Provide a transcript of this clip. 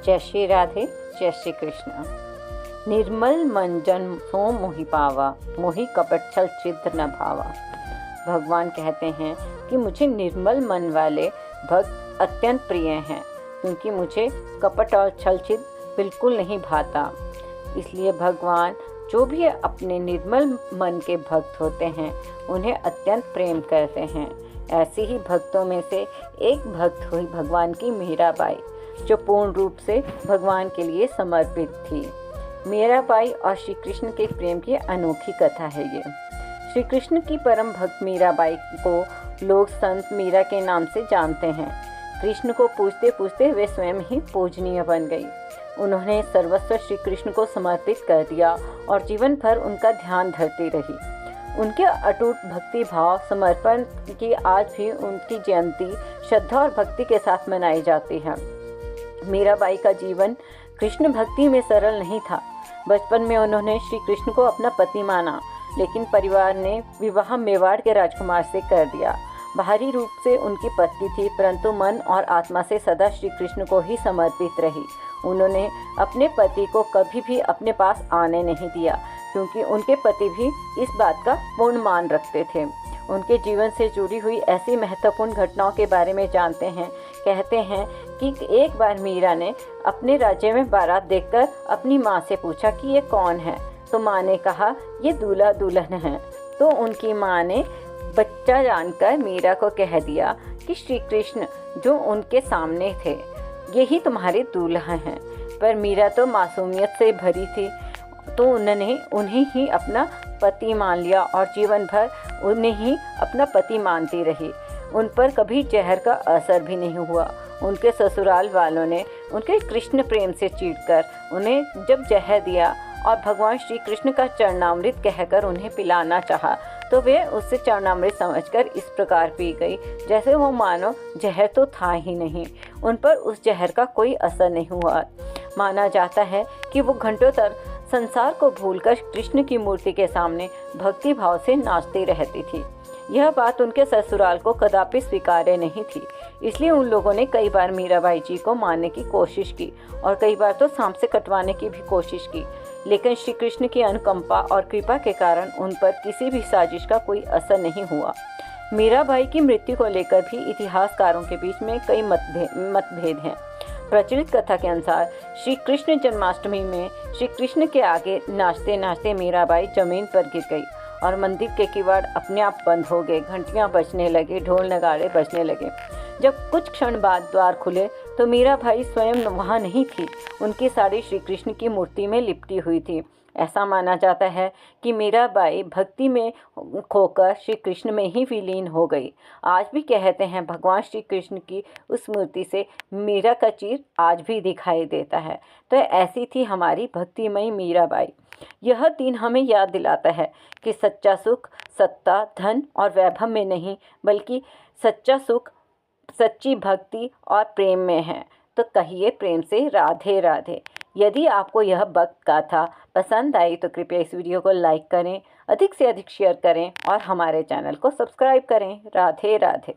जय श्री राधे, जय श्री कृष्ण। निर्मल मन जन सो मोहि पावा, मोहि कपट छल छिद्र न भावा। भगवान कहते हैं कि मुझे निर्मल मन वाले भक्त अत्यंत प्रिय हैं, क्योंकि मुझे कपट और छल छिद्र बिल्कुल नहीं भाता। इसलिए भगवान जो भी अपने निर्मल मन के भक्त होते हैं उन्हें अत्यंत प्रेम करते हैं। ऐसे ही भक्तों में से एक भक्त हुई भगवान की मीराबाई, जो पूर्ण रूप से भगवान के लिए समर्पित थी। मीराबाई और श्री कृष्ण के प्रेम की अनोखी कथा है ये। श्री कृष्ण की परम भक्त मीराबाई को लोग संत मीरा के नाम से जानते हैं। कृष्ण को पूछते पूछते वे स्वयं ही पूजनीय बन गई। उन्होंने सर्वस्व श्री कृष्ण को समर्पित कर दिया और जीवन भर उनका ध्यान धरती रही। उनके अटूट भक्ति भाव समर्पण की आज भी उनकी जयंती श्रद्धा और भक्ति के साथ मनाई जाती है। मीराबाई का जीवन कृष्ण भक्ति में सरल नहीं था। बचपन में उन्होंने श्री कृष्ण को अपना पति माना, लेकिन परिवार ने विवाह मेवाड़ के राजकुमार से कर दिया। बाहरी रूप से उनकी पत्नी थी, परंतु मन और आत्मा से सदा श्री कृष्ण को ही समर्पित रही। उन्होंने अपने पति को कभी भी अपने पास आने नहीं दिया, क्योंकि उनके पति भी इस बात का पूर्ण मान रखते थे। उनके जीवन से जुड़ी हुई ऐसी महत्वपूर्ण घटनाओं के बारे में जानते हैं। कहते हैं कि एक बार मीरा ने अपने राज्य में बारात देखकर अपनी माँ से पूछा कि ये कौन है, तो माँ ने कहा ये दूल्हा दुल्हन है। तो उनकी माँ ने बच्चा जानकर मीरा को कह दिया कि श्री कृष्ण जो उनके सामने थे यही तुम्हारे दूल्हा हैं। पर मीरा तो मासूमियत से भरी थी, तो उन्होंने उन्हें ही अपना पति मान लिया और जीवन भर उन्हें ही अपना पति मानती रही। उन पर कभी जहर का असर भी नहीं हुआ। उनके ससुराल वालों ने उनके कृष्ण प्रेम से चिढ़कर उन्हें जब जहर दिया और भगवान श्री कृष्ण का चरणामृत कहकर उन्हें पिलाना चाहा, तो वे उससे चरणामृत समझकर इस प्रकार पी गई जैसे वो मानो जहर तो था ही नहीं। उन पर उस जहर का कोई असर नहीं हुआ। माना जाता है कि वो घंटों तक संसार को भूलकर कृष्ण की मूर्ति के सामने भक्ति भाव से नाचती रहती थी। यह बात उनके ससुराल को कदापि स्वीकार्य नहीं थी। इसलिए उन लोगों ने कई बार मीराबाई जी को मारने की कोशिश की और कई बार तो सांप से कटवाने की भी कोशिश की, लेकिन श्री कृष्ण की अनुकंपा और कृपा के कारण उन पर किसी भी साजिश का कोई असर नहीं हुआ। मीराबाई की मृत्यु को लेकर भी इतिहासकारों के बीच में कई मतभेद हैं। प्रचलित कथा के अनुसार श्री कृष्ण जन्माष्टमी में श्री कृष्ण के आगे नाचते नाचते मीराबाई जमीन पर गिर गई और मंदिर के किवाड़ अपने आप बंद हो गए। घंटियां बजने लगे, ढोल नगाड़े बजने लगे। जब कुछ क्षण बाद द्वार खुले तो मीराबाई स्वयं वहां नहीं थी। उनकी साड़ी श्री कृष्ण की मूर्ति में लिपटी हुई थी। ऐसा माना जाता है कि मीराबाई भक्ति में खोकर श्री कृष्ण में ही विलीन हो गई। आज भी कहते हैं भगवान श्री कृष्ण की उस मूर्ति से मीरा का चीर आज भी दिखाई देता है। तो ऐसी थी हमारी भक्तिमयी मीराबाई। यह दिन हमें याद दिलाता है कि सच्चा सुख सत्ता, धन और वैभव में नहीं, बल्कि सच्चा सुख सच्ची भक्ति और प्रेम में है। तो कहिए प्रेम से राधे राधे। यदि आपको यह भक्त गाथा पसंद आई तो कृपया इस वीडियो को लाइक करें, अधिक से अधिक शेयर करें और हमारे चैनल को सब्सक्राइब करें। राधे राधे।